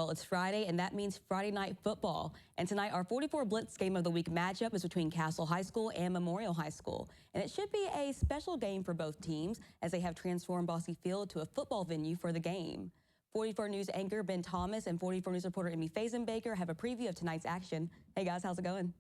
Well, it's Friday, and that means Friday night football. And tonight, our 44 Blitz Game of the Week matchup is between Castle High School and Memorial High School. And it should be a special game for both teams, as they have transformed Bosse Field to a football venue for the game. 44 News anchor Ben Thomas and 44 News reporter Emmy Fazenbaker have a preview of tonight's action. Hey guys, how's it going?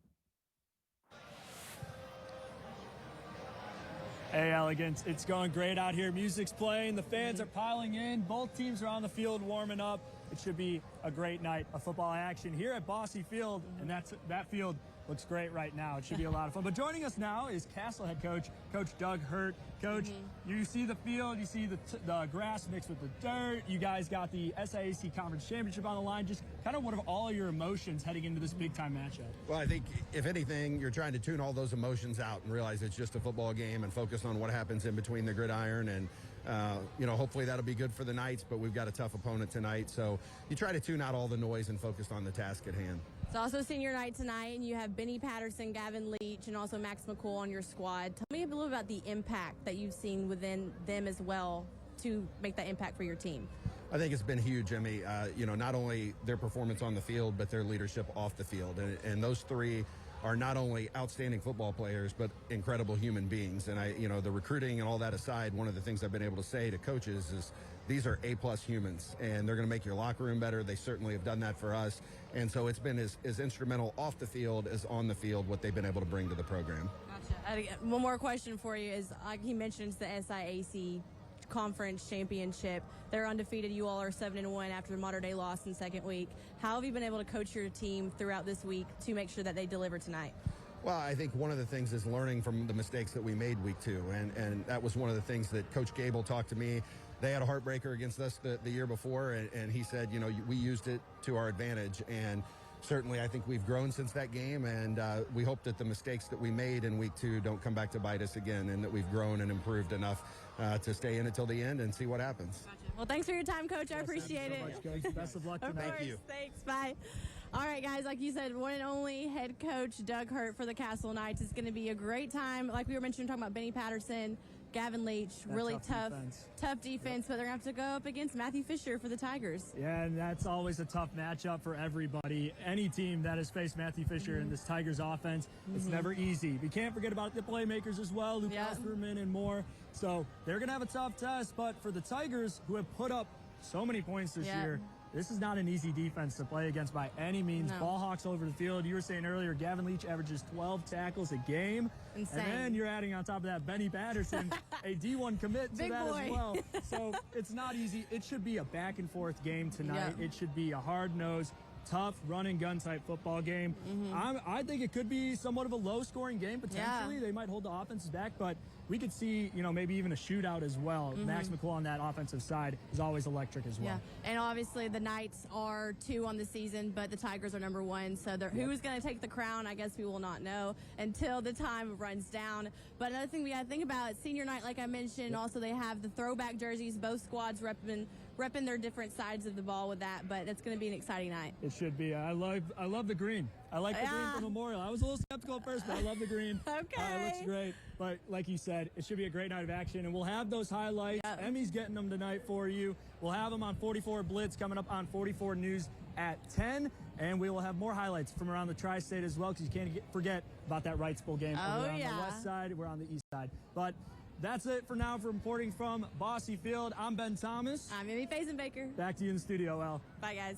Hey, Elegance, it's going great out here. Music's playing, the fans are piling in. Both teams are on the field warming up. It should be a great night of football action here at Bosse Field, and that field looks great right now. It should be a lot of fun. But joining us now is Castle head coach, Coach Doug Hurt. Coach, you see the field, you see the grass mixed with the dirt. You guys got the SIAC Conference Championship on the line. Just kind of what are all your emotions heading into this big-time matchup? Well, I think, if anything, you're trying to tune all those emotions out and realize it's just a football game and focus on what happens in between the gridiron. And, hopefully that'll be good for the Knights, but we've got a tough opponent tonight. So you try to tune out all the noise and focus on the task at hand. It's also senior night tonight, and you have Benny Patterson, Gavin Leach, and also Max McCool on your squad. Tell me a little about the impact that you've seen within them as well to make that impact for your team. I think it's been huge, Emmy. Not only their performance on the field, but their leadership off the field. And those three are not only outstanding football players, but incredible human beings. And the recruiting and all that aside, one of the things I've been able to say to coaches is these are A+ humans, and they're going to make your locker room better. They certainly have done that for us. And so it's been as instrumental off the field as on the field, what they've been able to bring to the program. Gotcha. One more question for you is, like he mentions, the SIAC Conference Championship. They're undefeated. You all are 7-1 after the Mater Dei loss in second week. How have you been able to coach your team throughout this week to make sure that they deliver tonight? Well, I think one of the things is learning from the mistakes that we made week 2. And that was one of the things that Coach Gable talked to me. They had a heartbreaker against us the year before, and he said, we used it to our advantage. And certainly I think we've grown since that game, and we hope that the mistakes that we made in week 2 don't come back to bite us again, and that we've grown and improved enough to stay in until the end and see what happens. Gotcha. Well, thanks for your time, Coach. I appreciate it. Thank you so much, Coach. Best of luck tonight. Thank you. Thanks. Bye. All right, guys, like you said, one and only head coach Doug Hurt for the Castle Knights. It's going to be a great time. Like we were mentioning, talking about Benny Patterson, Gavin Leach, really tough defense, but they're going to have to go up against Matthew Fisher for the Tigers. Yeah, and that's always a tough matchup for everybody. Any team that has faced Matthew Fisher in this Tigers offense, it's never easy. We can't forget about the playmakers as well, Luke Osterman and more. So they're going to have a tough test, but for the Tigers, who have put up so many points this year, this is not an easy defense to play against by any means. Ball hawks all over the field. You were saying earlier, Gavin Leach averages 12 tackles a game. Insane. And then you're adding on top of that Benny Patterson, a D1 commit to that as well. So it's not easy. It should be a back and forth game tonight. It should be a hard-nosed, tough run and gun type football game. I think it could be somewhat of a low scoring game potentially. They might hold the offenses back, but we could see, maybe even a shootout as well. Max McCool on that offensive side is always electric as well. And obviously the Knights are 2 on the season, but the Tigers are number 1. So who's going to take the crown, I guess we will not know until the time runs down. But another thing we got to think about, senior night, like I mentioned, also they have the throwback jerseys, both squads repping their different sides of the ball with that, but it's going to be an exciting night. It should be. I love the green. I like the green for Memorial. I was a little skeptical at first, but I love the green. Okay. It looks great. But like you said, it should be a great night of action, and we'll have those highlights. Emmy's getting them tonight for you. We'll have them on 44 Blitz coming up on 44 News at 10, and we will have more highlights from around the tri-state as well, because you can't forget about that Wrights Bowl game. We're on the west side. We're on the east side. But that's it for now for reporting from Bosse Field. I'm Ben Thomas. I'm Emmy Fazenbaker. Back to you in the studio, El. Bye, guys.